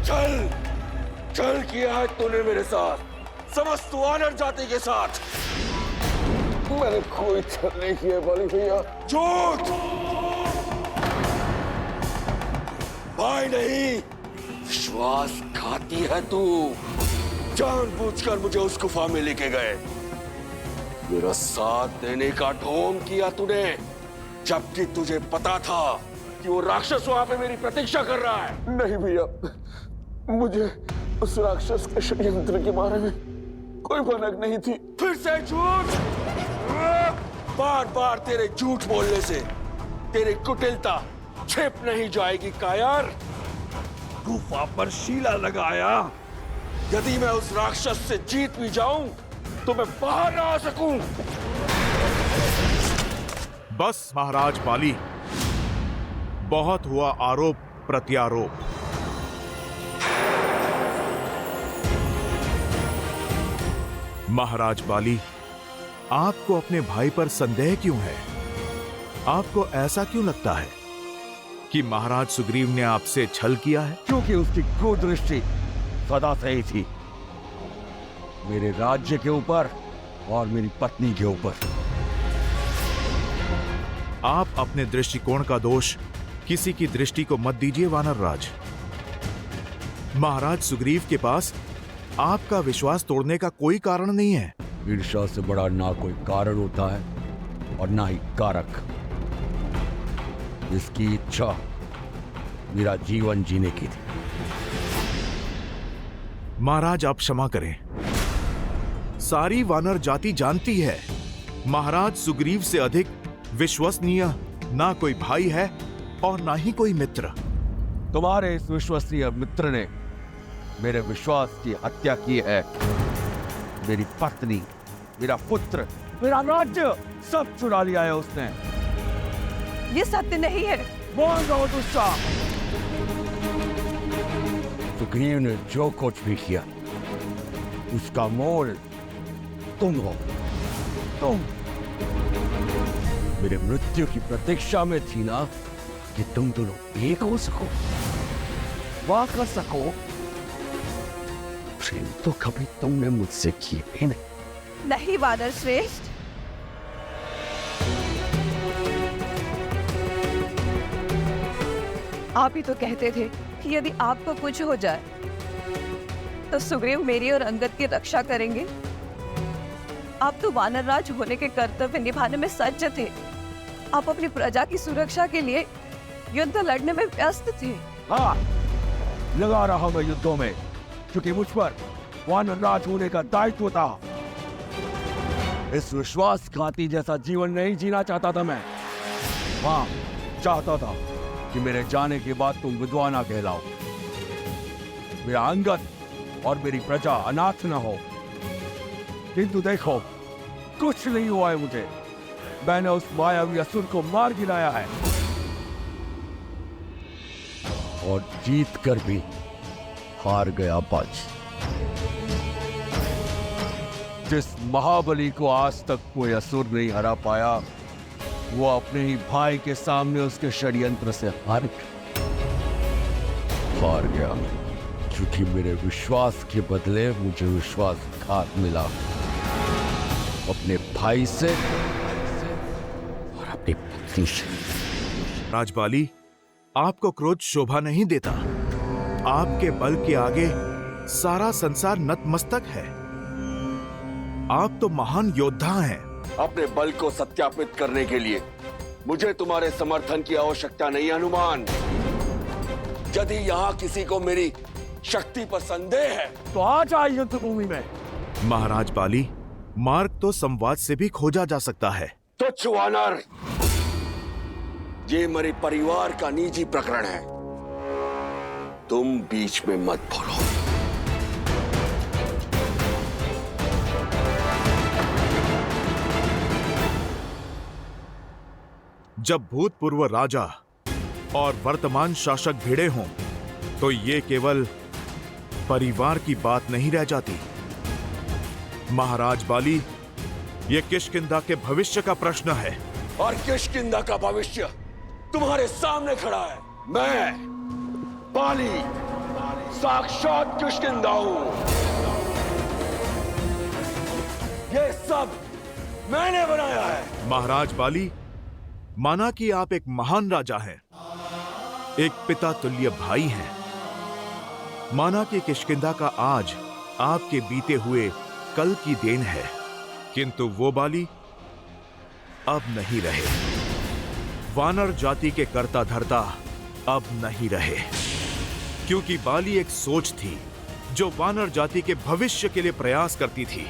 चल चल किया है तूने मेरे साथ, समस्त वानर जाति के साथ। मैंने कोई छल नहीं किया बाली भैया। झूठ! भाई नहीं, विश्वासघाती है तू। जानबूझकर मुझे उस गुफा में लेके गए, मेरा साथ देने का ढोंग किया तूने, जबकि तुझे पता था कि वो राक्षस वहां पे मेरी प्रतीक्षा कर रहा है। नहीं भैया, मुझे उस राक्षस के षड्यंत्र के बारे में कोई भनक नहीं थी। फिर से झूठ! बार बार तेरे झूठ बोलने से तेरी कुटिलता छिप नहीं जाएगी कायर। गुफा पर शीला लगाया, यदि मैं उस राक्षस से जीत भी जाऊं तो मैं बाहर ना आ सकूं। बस महाराज बाली, बहुत हुआ आरोप प्रत्यारोप। महाराज बाली, आपको अपने भाई पर संदेह क्यों है? आपको ऐसा क्यों लगता है कि महाराज सुग्रीव ने आपसे छल किया है? क्योंकि उसकी कुदृष्टि सदा से ही थी मेरे राज्य के ऊपर और मेरी पत्नी के ऊपर। आप अपने दृष्टिकोण का दोष किसी की दृष्टि को मत दीजिए वानर राज। महाराज सुग्रीव के पास आपका विश्वास तोड़ने का कोई कारण नहीं है। ईर्ष्या से बड़ा ना कोई कारण होता है और ना ही कारक। जिसकी इच्छा मेरा जीवन जीने की थी। महाराज आप क्षमा करें। सारी वानर जाति जानती है महाराज सुग्रीव से अधिक विश्वसनीय ना कोई भाई है और ना ही कोई मित्र। तुम्हारे इस विश्वसनीय मित्र ने मेरे विश्वास की हत्या की है। मेरी पत्नी, मेरा पुत्र, मेरा राज्य सब चुरा लिया है उसने। ये सत्य नहीं है। बोल दो दुष्टा। सुग्रीव ने जो कुछ भी किया उसका मोल तुम हो। तुम मेरे मृत्यु की प्रतीक्षा में थी ना कि तुम दोनों एक हो सको, वाह कर सको। प्रेम तो कभी तुमने मुझसे किए ही नहीं। नहीं वानर श्रेष्ठ, आप ही तो कहते थे कि यदि आपको कुछ हो जाए तो सुग्रीव मेरी और अंगद की रक्षा करेंगे। आप तो वानरराज होने के कर्तव्य निभाने में सज्ज थे। आप अपनी प्रजा की सुरक्षा के लिए युद्ध लड़ने में व्यस्त थे। हाँ, लगा रहा मैं युद्धों में, क्योंकि मुझ पर वानरराज होने का दायित्व था। इस विश्वासघाती जैसा जीवन नहीं जीना चाहता था मैं। हाँ, चाहता था कि मेरे जाने के बाद तुम विधवा ना कहलाओ, मेरा अंगद और मेरी प्रजा अनाथ न हो। किंतु देखो, कुछ नहीं हुआ है मुझे। मैंने उस मायावी असुर को मार गिराया है और जीत कर भी हार गया बाजी। जिस महाबली को आज तक कोई असुर नहीं हरा पाया, वो अपने ही भाई के सामने उसके षड्यंत्र से हार गया, क्योंकि मेरे विश्वास के बदले मुझे विश्वासघात मिला, अपने भाई से और अपनी पत्नी से। राजबाली, आपको क्रोध शोभा नहीं देता। आपके बल के आगे सारा संसार नतमस्तक है। आप तो महान योद्धा हैं। अपने बल को सत्यापित करने के लिए मुझे तुम्हारे समर्थन की आवश्यकता नहीं हनुमान। यदि यहाँ किसी को मेरी शक्ति पर संदेह है तो आ जाए युद्ध भूमि में। महाराज बाली, मार्ग तो संवाद से भी खोजा जा सकता है। तुच्छ वानर, ये मेरे परिवार का निजी प्रकरण है, तुम बीच में मत बोलो। जब भूतपूर्व राजा और वर्तमान शासक भिड़े हों तो ये केवल परिवार की बात नहीं रह जाती। महाराज बाली, ये किष्किंधा के भविष्य का प्रश्न है। और किष्किंधा का भविष्य तुम्हारे सामने खड़ा है। मैं बाली साक्षात किष्किंधा हूं। ये सब मैंने बनाया है। महाराज बाली, माना कि आप एक महान राजा हैं, एक पिता तुल्य भाई हैं। माना कि किष्किंधा का आज आपके बीते हुए कल की देन है, किंतु वो बाली अब नहीं रहे। वानर जाति के कर्ता धर्ता अब नहीं रहे, क्योंकि बाली एक सोच थी जो वानर जाति के भविष्य के लिए प्रयास करती थी।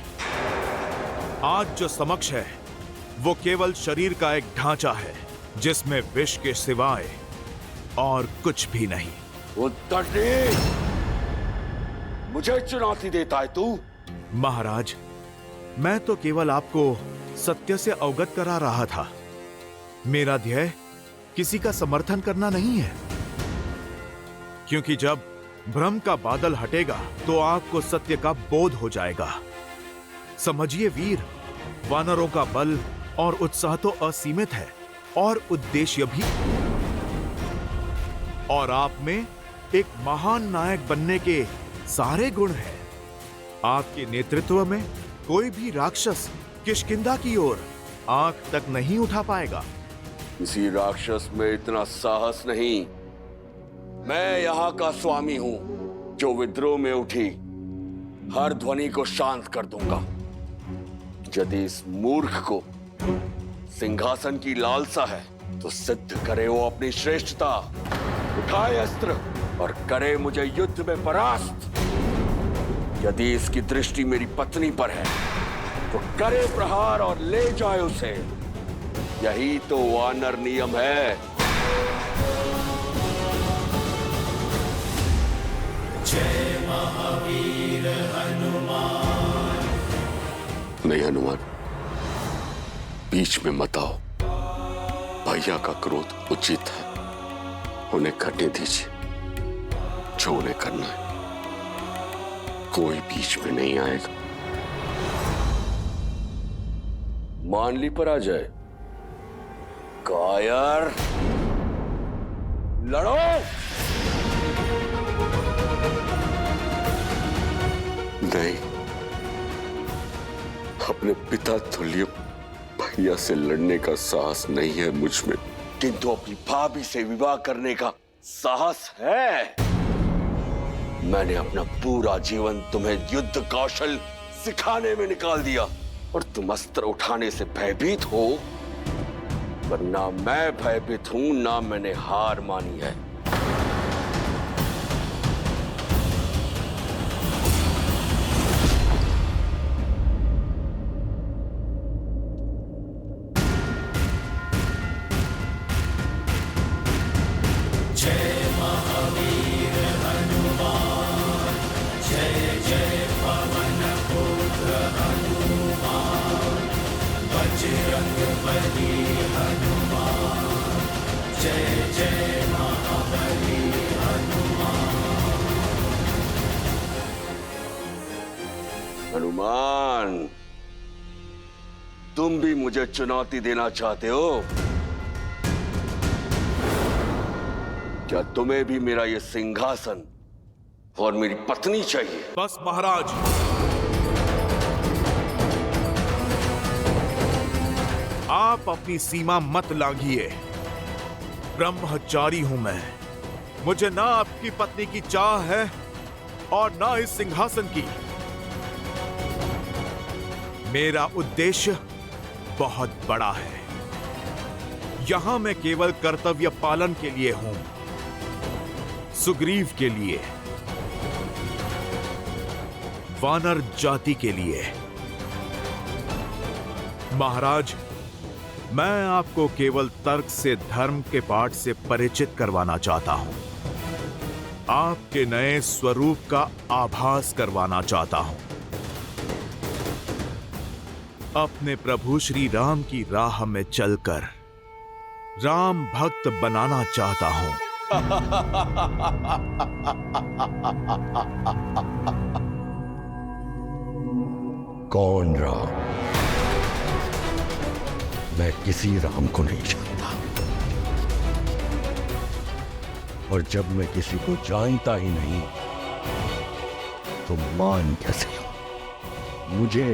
आज जो समक्ष है वो केवल शरीर का एक ढांचा है जिसमें विष के सिवाय और कुछ भी नहीं। उत्तरटी, मुझे चुनौती देता है तू? महाराज, मैं तो केवल आपको सत्य से अवगत करा रहा था। मेरा ध्येय किसी का समर्थन करना नहीं है, क्योंकि जब भ्रम का बादल हटेगा तो आपको सत्य का बोध हो जाएगा। समझिए वीर, वानरों का बल और उत्साह तो असीमित है और उद्देश्य भी, और आप में एक महान नायक बनने के सारे गुण हैं। आपके नेतृत्व में कोई भी राक्षस किष्किंधा की ओर आंख तक नहीं उठा पाएगा। किसी राक्षस में इतना साहस नहीं। मैं यहाँ का स्वामी हूं, जो विद्रोह में उठी हर ध्वनि को शांत कर दूंगा। यदि इस मूर्ख को सिंहासन की लालसा है तो सिद्ध करे वो अपनी श्रेष्ठता, उठाए अस्त्र और करे मुझे युद्ध में परास्त। यदि इसकी दृष्टि मेरी पत्नी पर है तो करे प्रहार और ले जाए उसे। यही तो वानर नियम है। जय महावीर हनुमान। नहीं हनुमान, बीच में मत आओ। भैया का क्रोध उचित है, उन्हें करने दीजिए जो उन्हें करना है। कोई बीच में नहीं आएगा। मान ली पर आ जाए। कायर, लड़ो। नहीं, अपने पिता तुल्य भैया से लड़ने का साहस नहीं है मुझ में, किंतु अपनी भाभी से विवाह करने का साहस है। मैंने अपना पूरा जीवन तुम्हें युद्ध कौशल सिखाने में निकाल दिया और तुम अस्त्र उठाने से भयभीत हो, पर ना मैं भयभीत हूं, ना मैंने हार मानी है। जय महावीर हनुमान। जय जय पवन पुत्र हनुमान। बजरंग बली हनुमान। जय जय महाबली हनुमान। हनुमान, तुम भी मुझे चुनौती देना चाहते हो? क्या तुम्हें भी मेरा ये सिंहासन और मेरी पत्नी चाहिए? बस महाराज, आप अपनी सीमा मत लांघिए। ब्रह्मचारी हूं मैं। मुझे ना आपकी पत्नी की चाह है और ना इस सिंहासन की। मेरा उद्देश्य बहुत बड़ा है। यहां मैं केवल कर्तव्य पालन के लिए हूं, सुग्रीव के लिए, वानर जाति के लिए। महाराज, मैं आपको केवल तर्क से धर्म के पाठ से परिचित करवाना चाहता हूं। आपके नए स्वरूप का आभास करवाना चाहता हूं। अपने प्रभु श्री राम की राह में चलकर राम भक्त बनाना चाहता हूं। कौन राम? मैं किसी राम को नहीं जानता, और जब मैं किसी को जानता ही नहीं तुम मान कैसे लो? मुझे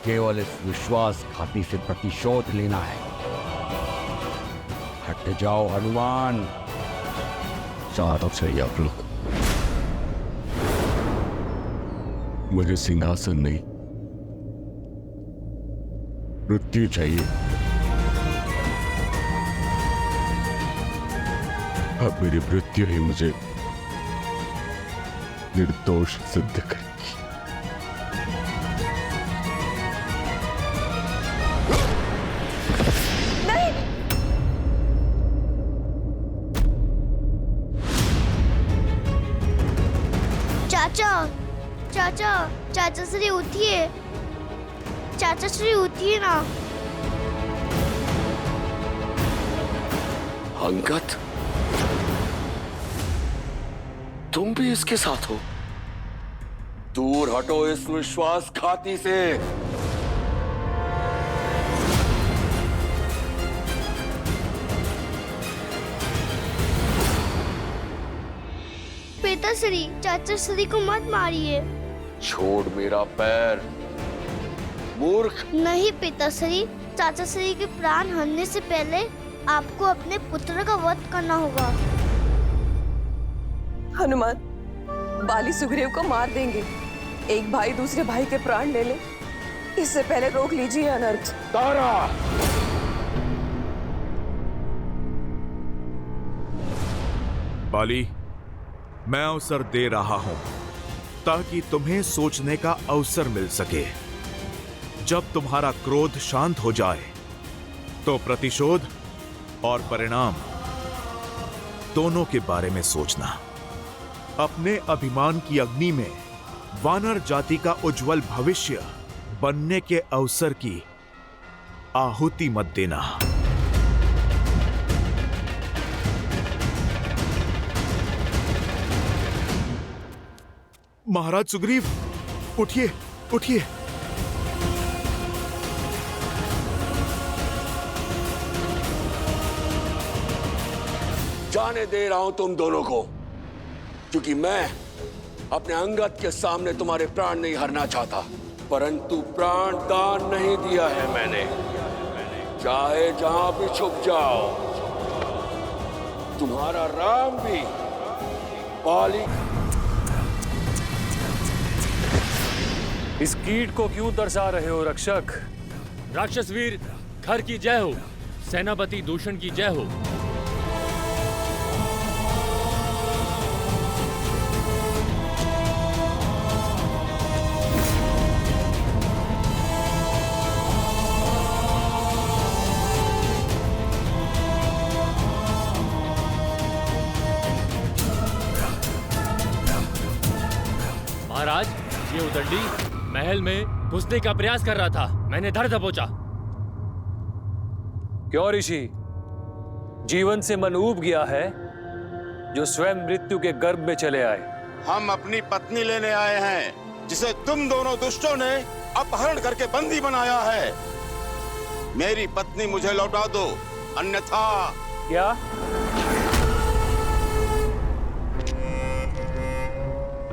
केवल इस विश्वासघाती से प्रतिशोध लेना है। हट जाओ हनुमान। चारों से आप लोग। मुझे सिंहासन नहीं, मृत्यु चाहिए। अब मेरी मृत्यु ही मुझे निर्दोष सिद्ध करेगी। चाचा श्री उठिए। चाचा श्री उठिए ना। अंगद, तुम भी इसके साथ हो? दूर हटो इस विश्वासघाती से। पिताश्री, चाचा श्री को मत मारिए। छोड़ मेरा पैर, मूर्ख। नहीं पिताश्री, चाचा श्री के प्राण हरने से पहले आपको अपने पुत्र का वध करना होगा। हनुमान, बाली सुग्रीव को मार देंगे। एक भाई दूसरे भाई के प्राण ले ले, इससे पहले रोक लीजिए अनर्थ। तारा, बाली, मैं अवसर दे रहा हूं ताकि तुम्हें सोचने का अवसर मिल सके। जब तुम्हारा क्रोध शांत हो जाए तो प्रतिशोध और परिणाम दोनों के बारे में सोचना। अपने अभिमान की अग्नि में वानर जाति का उज्जवल भविष्य बनने के अवसर की आहुति मत देना। महाराज सुग्रीव, उठिए, उठिए। जाने दे रहा हूं तुम दोनों को, क्योंकि मैं अपने अंगद के सामने तुम्हारे प्राण नहीं हरना चाहता, परंतु प्राण दान नहीं दिया है मैंने। चाहे जहां भी छुप जाओ, तुम्हारा राम भी बाली। इस कीट को क्यों दर्शा रहे हो रक्षक? राक्षस वीर खर की जय हो, सेनापति दूषण की जय हो। महाराज, ये उदंडी महल में घुसने का प्रयास कर रहा था। मैंने धर दबोचा। क्यों ऋषि, जीवन से मन ऊब गया है जो स्वयं मृत्यु के गर्भ में चले आए? हम अपनी पत्नी लेने आए हैं, जिसे तुम दोनों दुष्टों ने अपहरण करके बंदी बनाया है। मेरी पत्नी मुझे लौटा दो, अन्यथा। क्या?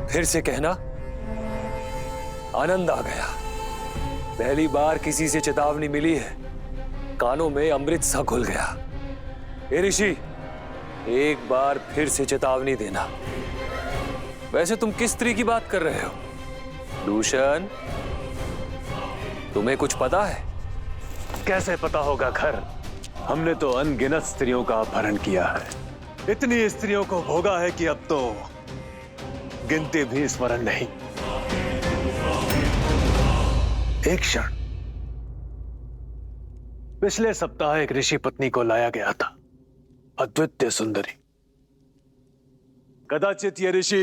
फिर से कहना। आनंद आ गया। पहली बार किसी से चेतावनी मिली है, कानों में अमृत सा घुल गया। हे ऋषि, एक बार फिर से चेतावनी देना। वैसे तुम किस स्त्री की बात कर रहे हो? दूषण, तुम्हें कुछ पता है? कैसे पता होगा खर? हमने तो अनगिनत स्त्रियों का अपहरण किया है। इतनी स्त्रियों को भोगा है कि अब तो गिनती भी स्मरण नहीं। एक क्षण, पिछले सप्ताह एक ऋषि पत्नी को लाया गया था, अद्वितीय सुंदरी। कदाचित ये ऋषि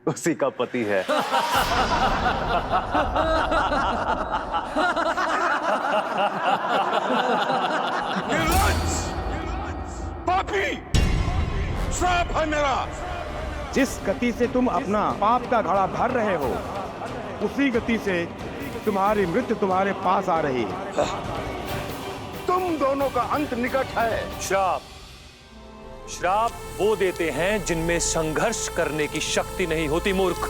उसी का पति है। निर्लज्ज, पापी, श्राप है मेरा। जिस गति से तुम अपना पाप का घड़ा भर रहे हो, उसी गति से तुम्हारी मृत्यु तुम्हारे पास आ रही है। तुम दोनों का अंत निकट है। श्राप, श्राप वो देते हैं जिनमें संघर्ष करने की शक्ति नहीं होती मूर्ख।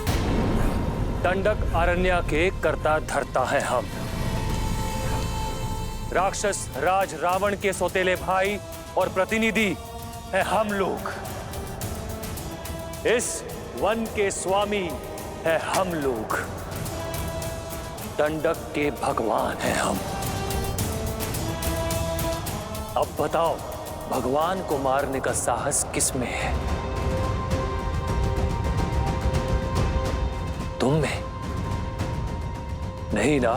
दंडक अरण्य के कर्ता धर्ता है हम। राक्षस राज रावण के सौतेले भाई और प्रतिनिधि है हम लोग। इस वन के स्वामी है हम लोग। दंडक के भगवान हैं हम। अब बताओ, भगवान को मारने का साहस किसमें है? तुम में नहीं ना?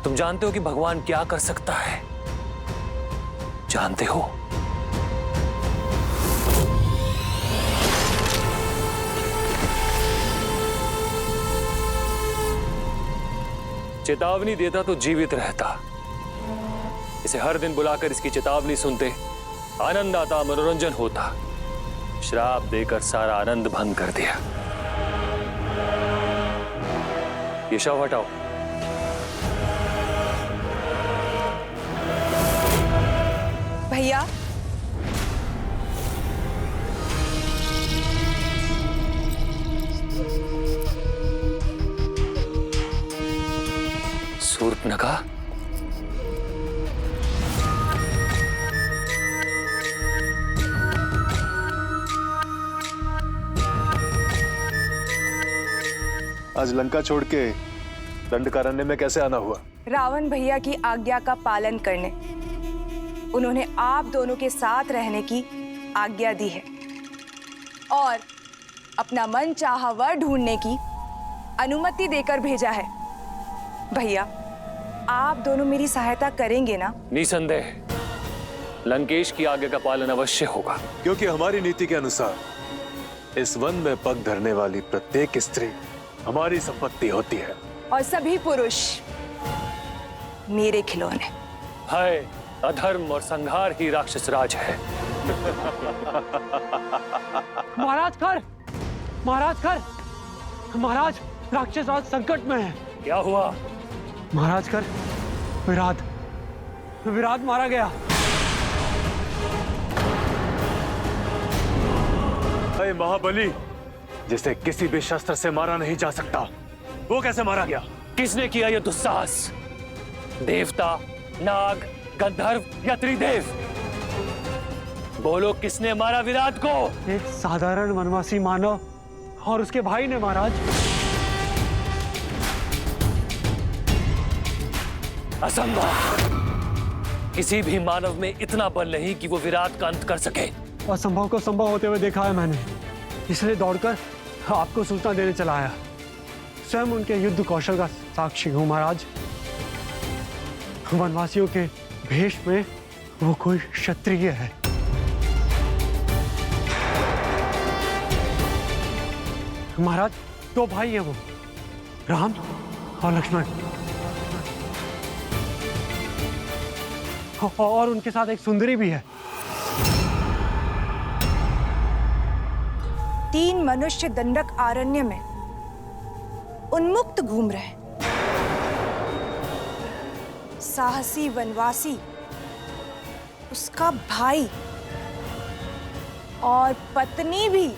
तुम जानते हो कि भगवान क्या कर सकता है? जानते हो? चेतावनी देता तो जीवित रहता। इसे हर दिन बुलाकर इसकी चेतावनी सुनते, आनंद आता, मनोरंजन होता। श्राप देकर सारा आनंद भंग कर दिया। ये शव हटाओ। भैया, शूर्पणखा, आज लंका छोड़ के दंडकारण्य में कैसे आना हुआ? रावण भैया की आज्ञा का पालन करने। उन्होंने आप दोनों के साथ रहने की आज्ञा दी है और अपना मन चाहा वर ढूंढने की अनुमति देकर भेजा है। भैया, आप दोनों मेरी सहायता करेंगे ना? निसंदेह लंकेश की आज्ञा का पालन अवश्य होगा। क्योंकि हमारी नीति के अनुसार इस वन में पग धरने वाली प्रत्येक स्त्री हमारी संपत्ति होती है और सभी पुरुष मेरे खिलौने। हाय, अधर्म और संहार ही राक्षस राज है। महाराज खर, महाराज खर, महाराज राक्षस राज संकट में है। क्या हुआ? महाराज खर, विराट मारा गया। अरे महाबली, जिसे किसी भी शस्त्र से मारा नहीं जा सकता, वो कैसे मारा गया? किसने किया यह दुस्साहस? देवता, नाग, गंधर्व या त्रिदेव? बोलो, किसने मारा विराट को? एक साधारण वनवासी मानव और उसके भाई ने महाराज। असंभव। किसी भी मानव में इतना बल नहीं कि वो विराट का अंत कर सके। असंभव को संभव होते हुए देखा है मैंने, इसलिए दौड़कर आपको सूचना देने चला आया। स्वयं उनके युद्ध कौशल का साक्षी हूं महाराज। वनवासियों के भेष में वो कोई क्षत्रिय है। महाराज, दो भाई हैं वो, राम और लक्ष्मण, और उनके साथ एक सुंदरी भी है। 3 मनुष्य दंडक अरण्य में उन्मुक्त घूम रहे। साहसी वनवासी, उसका भाई और पत्नी भी।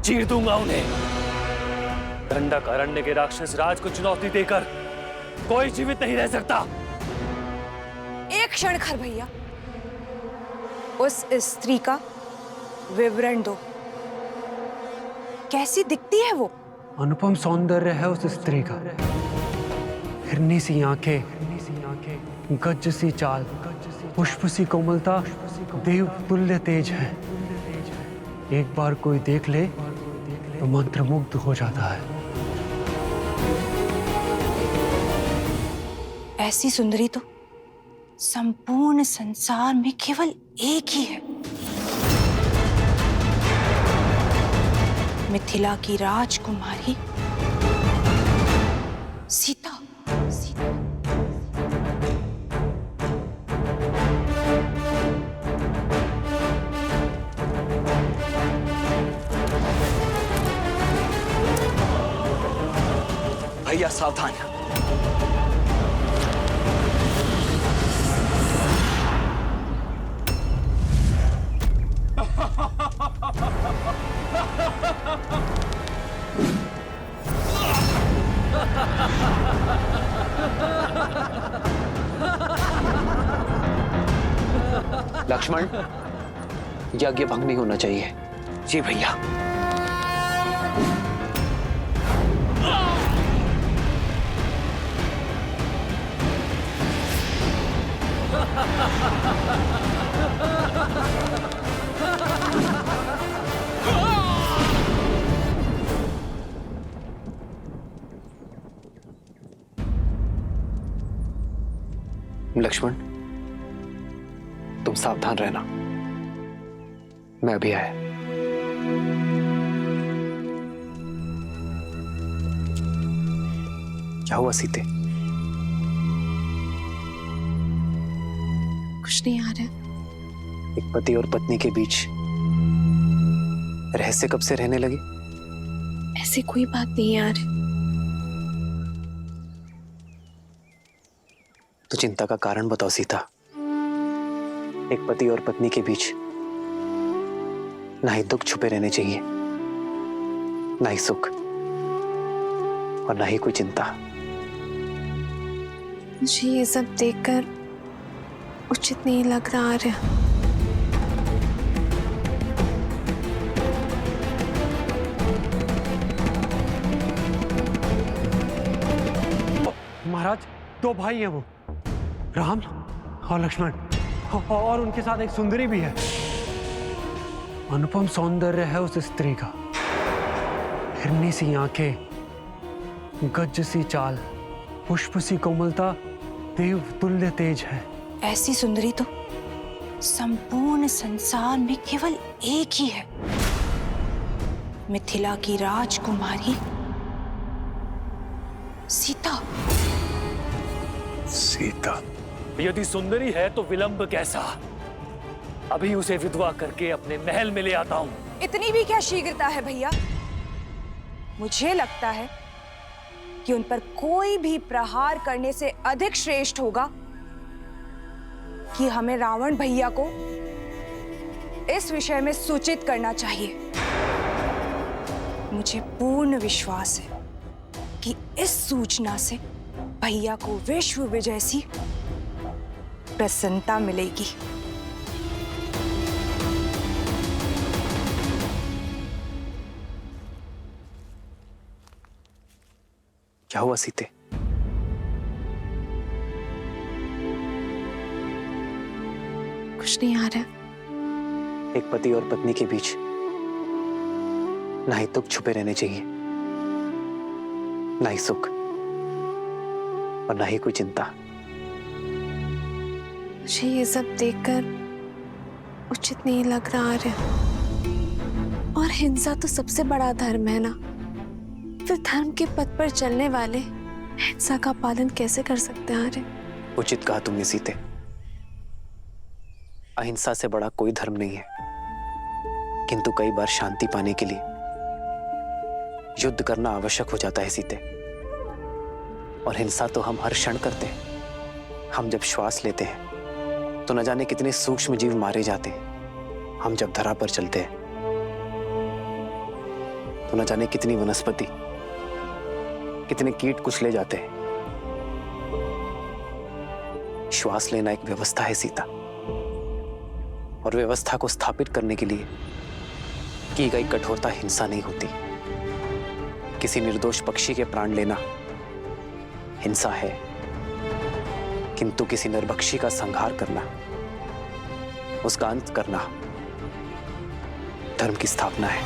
चीर दूंगा उन्हें। दंडक अरण्य के राक्षस राज को चुनौती देकर कोई जीवित नहीं रह सकता। एक क्षण खर भैया, उस स्त्री का विवरण दो। कैसी दिखती है वो? अनुपम सौंदर्य है उस स्त्री का। हिरनी सी आंखें, गज सी चाल, पुष्प सी कोमलता, देव तुल्य तेज है। एक बार कोई देख ले तो मंत्रमुग्ध हो जाता है। ऐसी सुंदरी तो संपूर्ण संसार में केवल एक ही है। मिथिला की राजकुमारी सीता। भैया सावधान। लक्ष्मण, यज्ञ भंग नहीं होना चाहिए। जी भैया। लक्ष्मण, तुम सावधान रहना, मैं अभी आया। क्या हुआ सीते? कुछ नहीं आ रहा। एक पति और पत्नी के बीच रहस्य कब से रहने लगे? ऐसी कोई बात नहीं यार। तो चिंता का कारण बताओ सीता। एक पति और पत्नी के बीच ना ही दुख छुपे रहने चाहिए, ना ही सुख, और ना ही कोई चिंता। मुझे ये सब देखकर उचित नहीं लग रहा आर्य। महाराज, दो भाई हैं वो, राम और लक्ष्मण, और उनके साथ एक सुंदरी भी है। अनुपम सौंदर्य है उस स्त्री का, हिरनी सी आंखें, गज सी चाल, पुष्प सी कोमलता, देव तुल्य तेज है। ऐसी सुंदरी तो संपूर्ण संसार में केवल एक ही है, मिथिला की राजकुमारी सीता। सीता? यदि सुंदरी है तो विलंब कैसा? अभी उसे विधवा करके अपने महल में ले आता हूं। इतनी भी क्या शीघ्रता है भैया? मुझे लगता है कि उन पर कोई भी प्रहार करने से अधिक श्रेष्ठ होगा कि हमें रावण भैया को इस विषय में सूचित करना चाहिए। मुझे पूर्ण विश्वास है कि इस सूचना से भैया को विश्व विजय सी प्रसन्नता मिलेगी। क्या हुआ सीते? कुछ नहीं आ रहा। एक पति और पत्नी के बीच ना ही दुख छुपे रहने चाहिए, ना ही सुख, और ना ही कोई चिंता। मुझे ये सब देखकर उचित नहीं लग रहा आर्य। और हिंसा तो सबसे बड़ा धर्म है ना, फिर धर्म के पथ पर चलने वाले हिंसा का पालन कैसे कर सकते हैं आर्य? उचित कहा तुमने सीते। अहिंसा से बड़ा कोई धर्म नहीं है, किंतु कई बार शांति पाने के लिए युद्ध करना आवश्यक हो जाता है सीते। और हिंसा तो हम हर क्षण करते हैं। हम जब श्वास लेते हैं तो न जाने कितने सूक्ष्म जीव मारे जाते हैं। हम जब धरा पर चलते हैं तो न जाने कितनी वनस्पति, कितने कीट कुचले जाते हैं। श्वास लेना एक व्यवस्था है सीता, और व्यवस्था को स्थापित करने के लिए की गई कठोरता हिंसा नहीं होती। किसी निर्दोष पक्षी के प्राण लेना हिंसा है, किंतु किसी निर्भक्षी का संहार करना, उसका अंत करना धर्म की स्थापना है।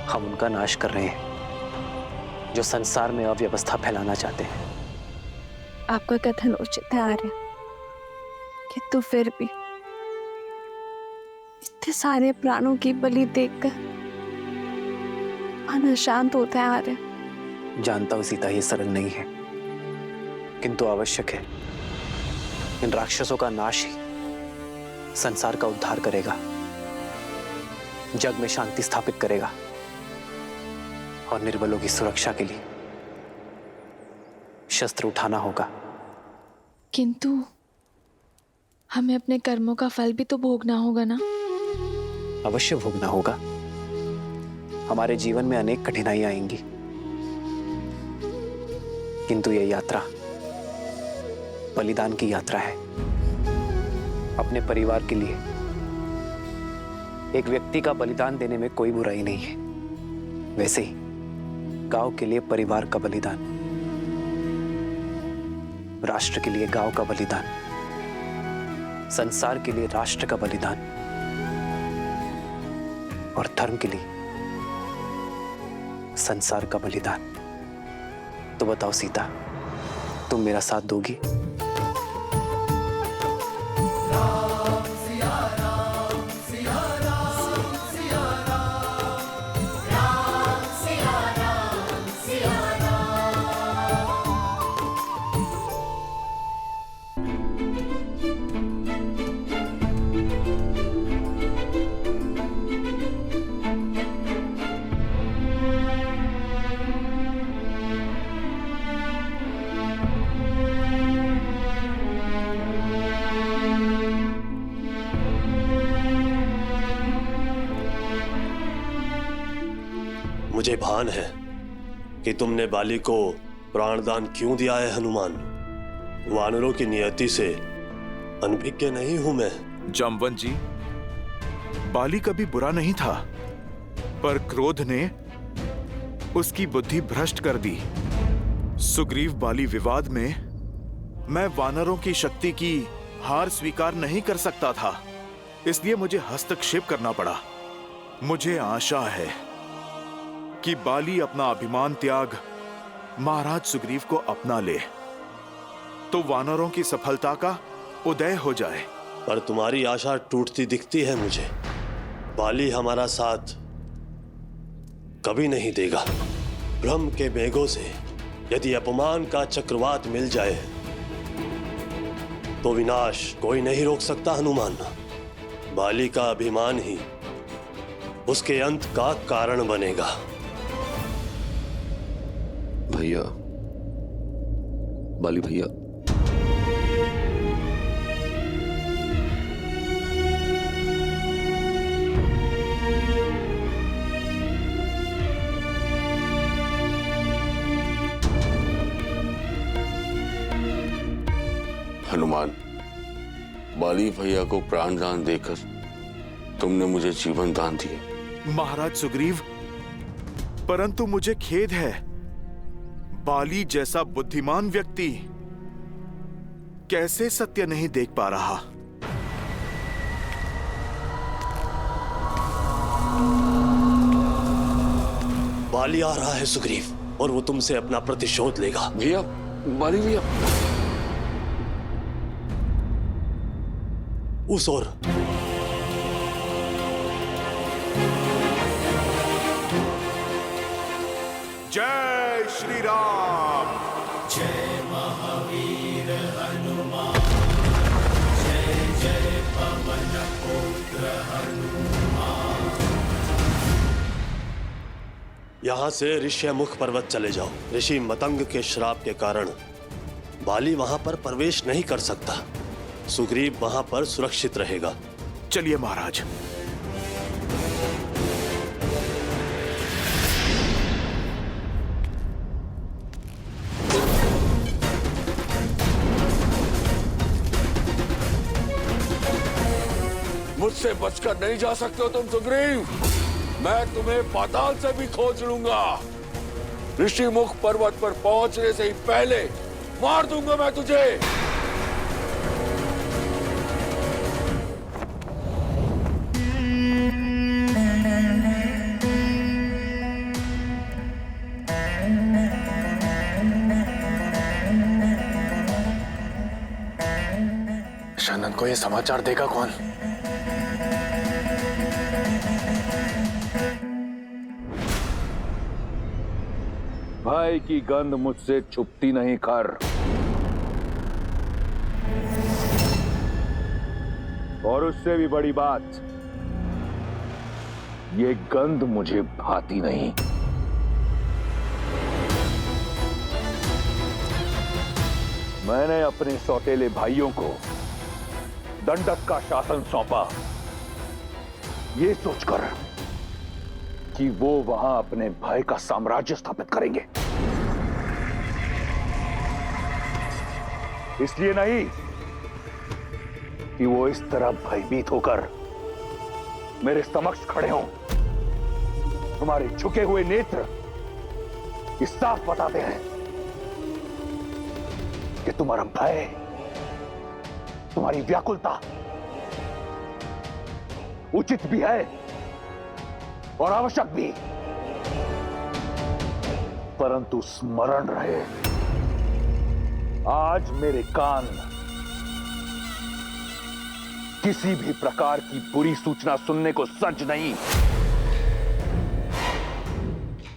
हम उनका नाश कर रहे हैं जो संसार में अव्यवस्था फैलाना चाहते हैं। आपका कथन उचित है आर्य, किंतु फिर भी इतने सारे प्राणों की बलि देखकर मन अशांत होता है आर्य। जानता हूं सीता, ये सरल नहीं है, किंतु आवश्यक है। इन राक्षसों का नाश ही संसार का उद्धार करेगा, जग में शांति स्थापित करेगा, और निर्बलों की सुरक्षा के लिए शस्त्र उठाना होगा। किंतु हमें अपने कर्मों का फल भी तो भोगना होगा ना? अवश्य भोगना होगा। हमारे जीवन में अनेक कठिनाइयां आएंगी, किंतु यह यात्रा बलिदान की यात्रा है। अपने परिवार के लिए एक व्यक्ति का बलिदान देने में कोई बुराई नहीं है। वैसे ही गांव के लिए परिवार का बलिदान, राष्ट्र के लिए गांव का बलिदान, संसार के लिए राष्ट्र का बलिदान और धर्म के लिए संसार का बलिदान। तो बताओ सीता, तुम मेरा साथ दोगी? मुझे भान है कि तुमने बाली को प्राणदान क्यों दिया है हनुमान। वानरों की नियति से अनभिज्ञ नहीं हूं मैं। जामवंत जी, बाली कभी बुरा नहीं था, पर क्रोध ने उसकी बुद्धि भ्रष्ट कर दी। सुग्रीव बाली विवाद में मैं वानरों की शक्ति की हार स्वीकार नहीं कर सकता था, इसलिए मुझे हस्तक्षेप करना पड़ा। मुझे आशा है कि बाली अपना अभिमान त्याग महाराज सुग्रीव को अपना ले, तो वानरों की सफलता का उदय हो जाए। पर तुम्हारी आशा टूटती दिखती है मुझे। बाली हमारा साथ कभी नहीं देगा। भ्रम के मेघों से यदि अपमान का चक्रवात मिल जाए तो विनाश कोई नहीं रोक सकता हनुमान। बाली का अभिमान ही उसके अंत का कारण बनेगा। भैया, बाली भैया, हनुमान, बाली भैया को प्राण दान देकर तुमने मुझे जीवन दान दिया। महाराज सुग्रीव, परंतु मुझे खेद है, बाली जैसा बुद्धिमान व्यक्ति कैसे सत्य नहीं देख पा रहा। बाली आ रहा है सुग्रीव, और वो तुमसे अपना प्रतिशोध लेगा। भैया, बाली भैया, उस ओर जय श्री राम। जय महावीर हनुमान, जय जय पवन पुत्र हनुमान। यहां से ऋष्यमुख पर्वत चले जाओ। ऋषि मतंग के श्राप के कारण बाली वहां पर प्रवेश नहीं कर सकता। सुग्रीव वहां पर सुरक्षित रहेगा। चलिए महाराज। मुझसे बचकर नहीं जा सकते हो तुम सुग्रीव। मैं तुम्हें पाताल से भी खोज लूंगा। ऋषिमुख पर्वत पर पहुंचने से ही पहले मार दूंगा मैं तुझे। शनन को यह समाचार देगा कौन? भाई की गंध मुझसे छुपती नहीं कर। और उससे भी बड़ी बात, ये गंध मुझे भाती नहीं। मैंने अपने सौतेले भाइयों को दंडक का शासन सौंपा, ये सोचकर कि वो वहां अपने भाई का साम्राज्य स्थापित करेंगे। इसलिए नहीं कि वो इस तरह भयभीत होकर मेरे समक्ष खड़े हों। तुम्हारे झुके हुए नेत्र इस साफ बताते हैं कि तुम्हारा भय, तुम्हारी व्याकुलता उचित भी है और आवश्यक भी, परंतु स्मरण रहे, आज मेरे कान किसी भी प्रकार की बुरी सूचना सुनने को सज्ज नहीं।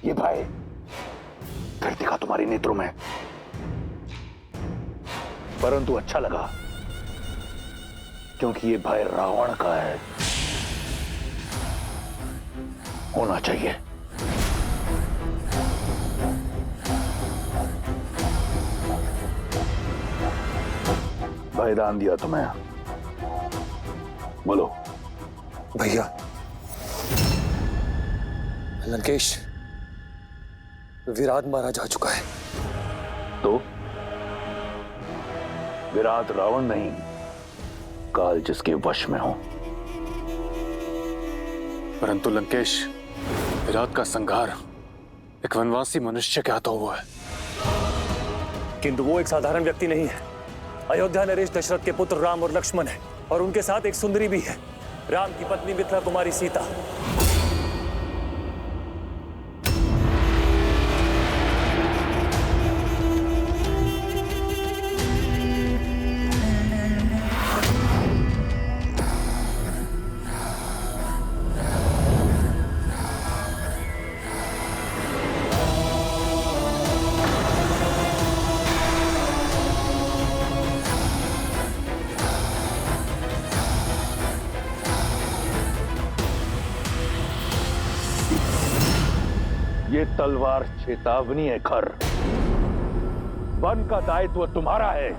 ये भय फिर दिखा तुम्हारे नेत्रों में, परंतु अच्छा लगा क्योंकि ये भय रावण का है, होना चाहिए। भयदान दिया तुम्हें, बोलो। भैया, लंकेश विराट मारा जा चुका है। तो विराट रावण नहीं, काल जिसके वश में हो। परंतु लंकेश, विराट का संहार एक वनवासी मनुष्य के हाथों हुआ है। किंतु वो एक साधारण व्यक्ति नहीं है। अयोध्या नरेश दशरथ के पुत्र राम और लक्ष्मण है, और उनके साथ एक सुंदरी भी है, राम की पत्नी मिथिला कुमारी सीता। ये तलवार चेतावनी है खर। वन का दायित्व तुम्हारा है,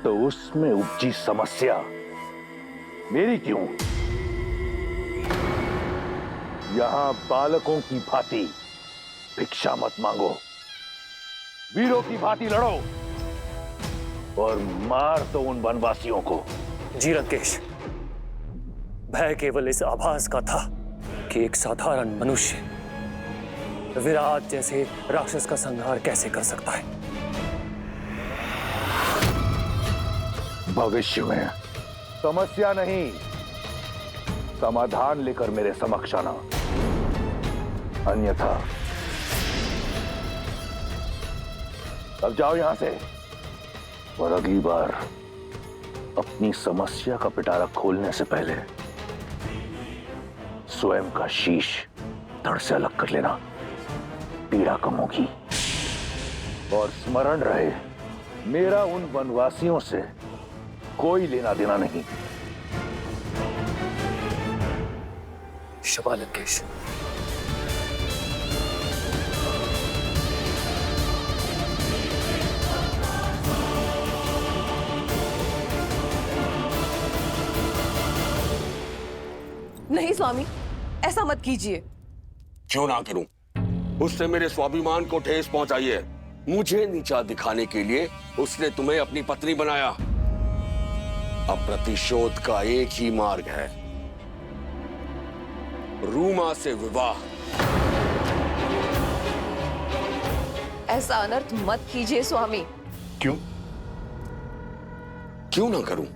तो उसमें उपजी समस्या मेरी क्यों? यहां बालकों की भांति भिक्षा मत मांगो, वीरों की भांति लड़ो और मार दो उन वनवासियों को। जी लंकेश, भय केवल इस आभास का था कि एक साधारण मनुष्य विराट जैसे राक्षस का संहार कैसे कर सकता है। भविष्य में समस्या नहीं, समाधान लेकर मेरे समक्ष आना, अन्यथा अब जाओ यहां से। और अगली बार अपनी समस्या का पिटारा खोलने से पहले स्वयं का शीश धड़ से अलग कर लेना, पीड़ा कम होगी। और स्मरण रहे, मेरा उन वनवासियों से कोई लेना देना नहीं। शबा लंकेश। नहीं स्वामी, ऐसा मत कीजिए। क्यों ना करूं? उसने मेरे स्वाभिमान को ठेस पहुंचाई है। मुझे नीचा दिखाने के लिए उसने तुम्हें अपनी पत्नी बनाया। अब प्रतिशोध का एक ही मार्ग है, रूमा से विवाह। ऐसा अनर्थ मत कीजिए स्वामी। क्यों? क्यों ना करूं?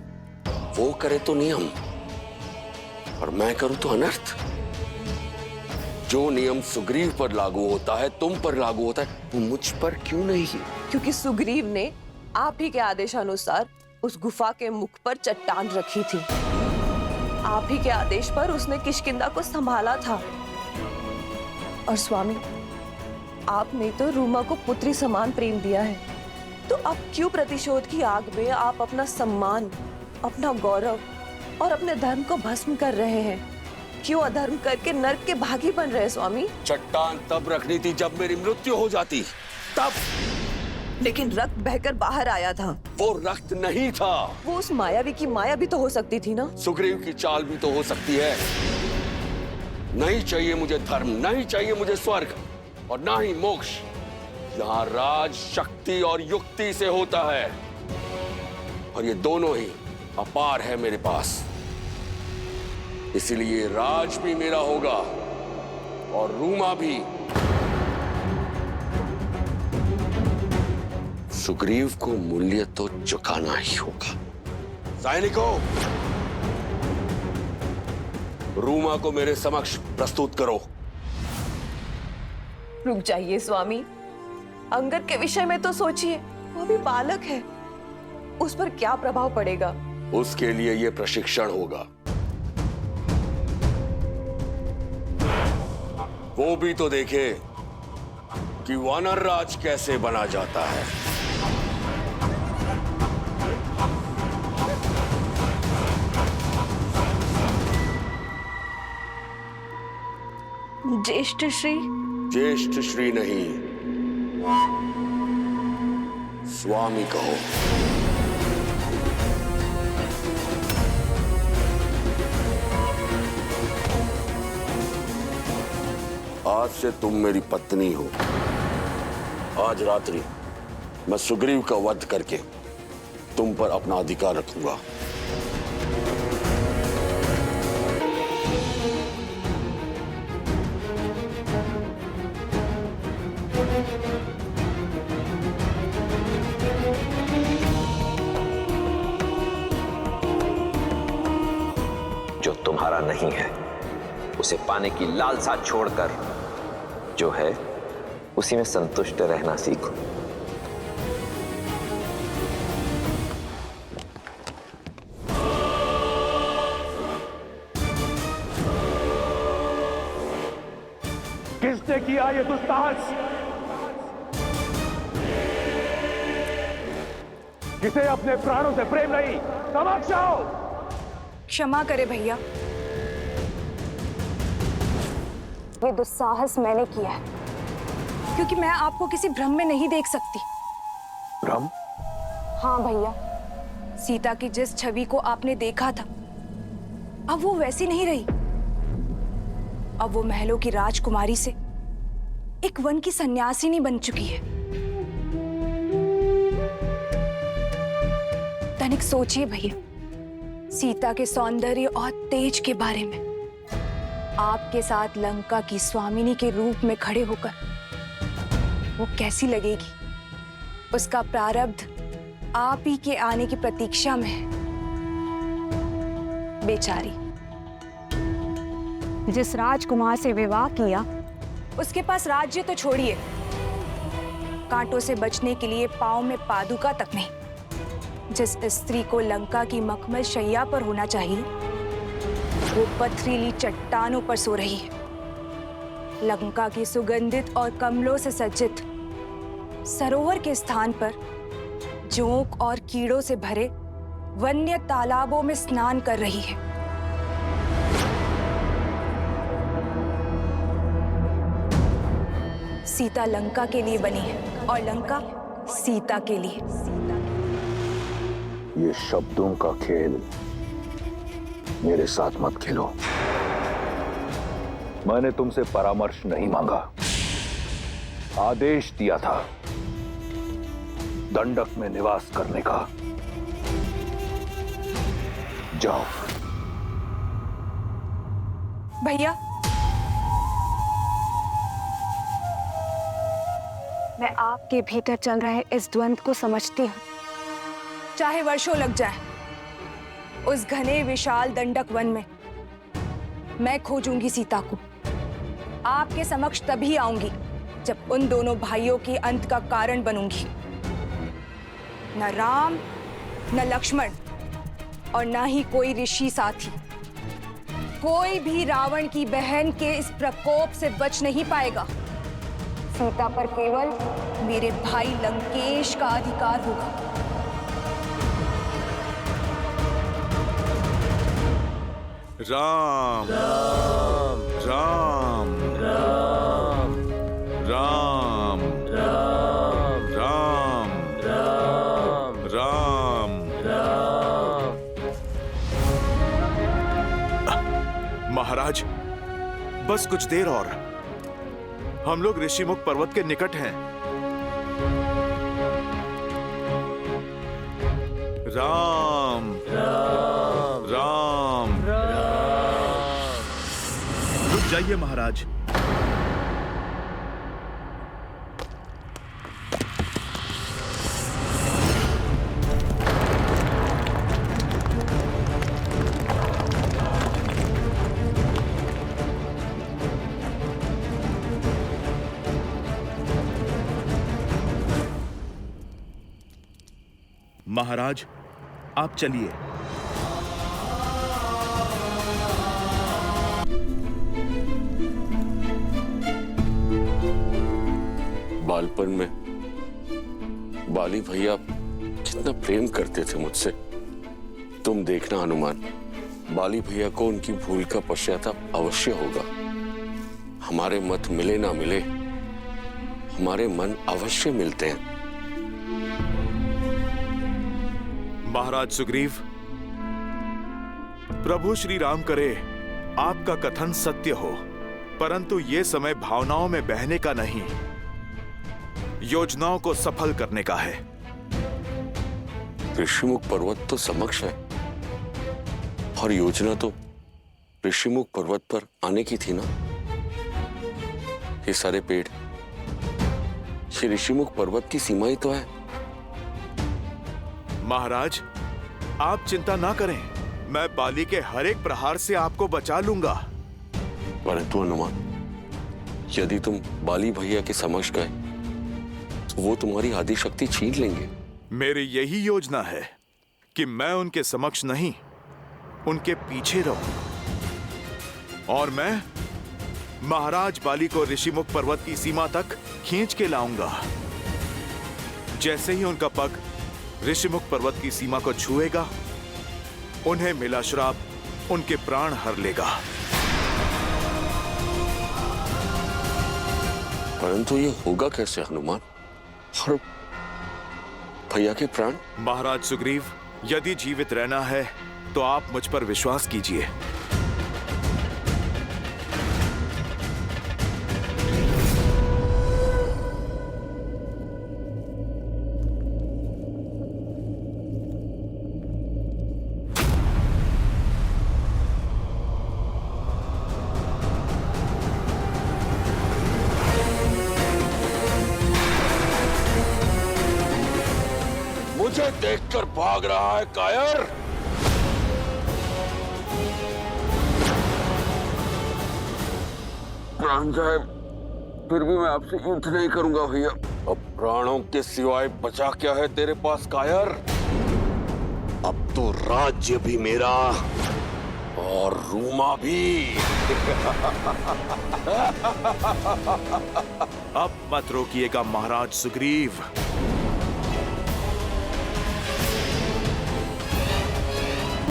वो करे तो नियम और मैं करूं तो अनर्थ। जो नियम सुग्रीव पर लागू होता है, तुम पर लागू होता है, वो मुझ पर क्यों नहीं? क्योंकि सुग्रीव ने आप ही के आदेशानुसार उस गुफा के मुख पर चट्टान रखी थी। आप ही के आदेश पर उसने किष्किंधा को संभाला था। और स्वामी, आपने तो रूमा को पुत्री समान प्रेम दिया है, तो अब क्यों प्रतिशोध की आग में आप अपना सम्मान, अपना गौरव और अपने धर्म को भस्म कर रहे हैं? क्यों अधर्म करके नर्क के भागी बन रहे स्वामी? चट्टान तब रखनी थी जब मेरी मृत्यु हो जाती, तब। लेकिन रक्त बहकर बाहर आया था। वो रक्त नहीं था। वो उस मायावी की माया भी तो हो सकती थी ना। सुग्रीव की चाल भी तो हो सकती है। नहीं चाहिए मुझे धर्म, नहीं चाहिए मुझे स्वर्ग और ना ही मोक्ष। यहाँ राज शक्ति और युक्ति से होता है, और ये दोनों ही अपार है मेरे पास। इसीलिए राज भी मेरा होगा और रूमा भी। सुग्रीव को मूल्य तो चुकाना ही होगा। सैनिकों, रूमा को मेरे समक्ष प्रस्तुत करो। रुक जाइए स्वामी, अंगद के विषय में तो सोचिए, वो भी बालक है, उस पर क्या प्रभाव पड़ेगा? उसके लिए यह प्रशिक्षण होगा। वो भी तो देखे कि वानर राज कैसे बना जाता है। ज्येष्ठ श्री। ज्येष्ठ श्री नहीं, स्वामी कहो। आज से तुम मेरी पत्नी हो। आज रात्रि मैं सुग्रीव का वध करके तुम पर अपना अधिकार रखूंगा। जो तुम्हारा नहीं है उसे पाने की लालसा छोड़कर जो है उसी में संतुष्ट रहना सीखो। किसने किया ये दुस्साहस? किसे अपने प्राणों से प्रेम नहीं? समक्ष आओ। क्षमा करे भैया, ये दुस्साहस मैंने किया है क्योंकि मैं आपको किसी भ्रम में नहीं देख सकती। भ्रम? हाँ भैया, सीता की जिस छवि को आपने देखा था अब वो वैसी नहीं रही। अब वो महलों की राजकुमारी से एक वन की सन्यासिनी बन चुकी है। तनिक सोचिए भैया, सीता के सौंदर्य और तेज के बारे में। आपके साथ लंका की स्वामिनी के रूप में खड़े होकर वो कैसी लगेगी? उसका प्रारब्ध आप ही के आने की प्रतीक्षा में है। बेचारी, जिस राजकुमार से विवाह किया उसके पास राज्य तो छोड़िए, कांटों से बचने के लिए पांव में पादुका तक नहीं। जिस स्त्री को लंका की मखमल शैया पर होना चाहिए वो पथरीली चट्टानों पर सो रही है। लंका की सुगंधित और कमलों से सज्जित सरोवर के स्थान पर जोंक और कीड़ों से भरे वन्य तालाबों में स्नान कर रही है। सीता लंका के लिए बनी है और लंका सीता के लिए। ये शब्दों का खेल मेरे साथ मत खेलो। मैंने तुमसे परामर्श नहीं मांगा, आदेश दिया था दंडक में निवास करने का। जाओ। भैया, मैं आपके भीतर चल रहे इस द्वंद को समझती हूँ। चाहे वर्षों लग जाए, उस घने विशाल दंडक वन में मैं खोजूंगी सीता को। आपके समक्ष तभी आऊंगी जब उन दोनों भाइयों के अंत का कारण बनूंगी। न राम, न लक्ष्मण और न ही कोई ऋषि साथी, कोई भी रावण की बहन के इस प्रकोप से बच नहीं पाएगा। सीता पर केवल मेरे भाई लंकेश का अधिकार होगा। राम राम राम राम राम राम राम राम राम। महाराज, बस कुछ देर और, हम लोग ऋषिमुख पर्वत के निकट हैं। राम राम राम रुक जाइए महाराज। महाराज आप चलिए। बालपन में बाली भैया कितना प्रेम करते थे मुझसे। तुम देखना हनुमान, बाली भैया को उनकी भूल का पश्चाताप अवश्य होगा। हमारे मत मिले ना मिले, हमारे मन अवश्य मिलते हैं। महाराज सुग्रीव, प्रभु श्री राम करे आपका कथन सत्य हो, परंतु ये समय भावनाओं में बहने का नहीं, योजनाओं को सफल करने का है। ऋषिमुख पर्वत तो समक्ष है और योजना तो ऋषिमुख पर्वत पर आने की थी ना। ये सारे पेड़, ये ऋषिमुख पर्वत की सीमा ही तो है। महाराज आप चिंता ना करें, मैं बाली के हर एक प्रहार से आपको बचा लूंगा। परंतु हनुमान, यदि तुम बाली भैया के समक्ष गए तो वो तुम्हारी आदि शक्ति छीन लेंगे। मेरी यही योजना है कि मैं उनके समक्ष नहीं, उनके पीछे रहूं और मैं महाराज बाली को ऋषिमुख पर्वत की सीमा तक खींच के लाऊंगा। जैसे ही उनका पग ऋषिमुख पर्वत की सीमा को छुएगा, उन्हें मिला श्राप उनके प्राण हर लेगा। परंतु ये होगा कैसे हनुमान? और भैया के प्राण? महाराज सुग्रीव, यदि जीवित रहना है तो आप मुझ पर विश्वास कीजिए। मुझे देखकर भाग रहा है कायर? प्राण जाए फिर भी मैं आपसे युद्ध नहीं करूंगा भैया। अब प्राणों के सिवाय बचा क्या है तेरे पास कायर? अब तो राज्य भी मेरा और रूमा भी। अब मत रोकिएगा महाराज सुग्रीव।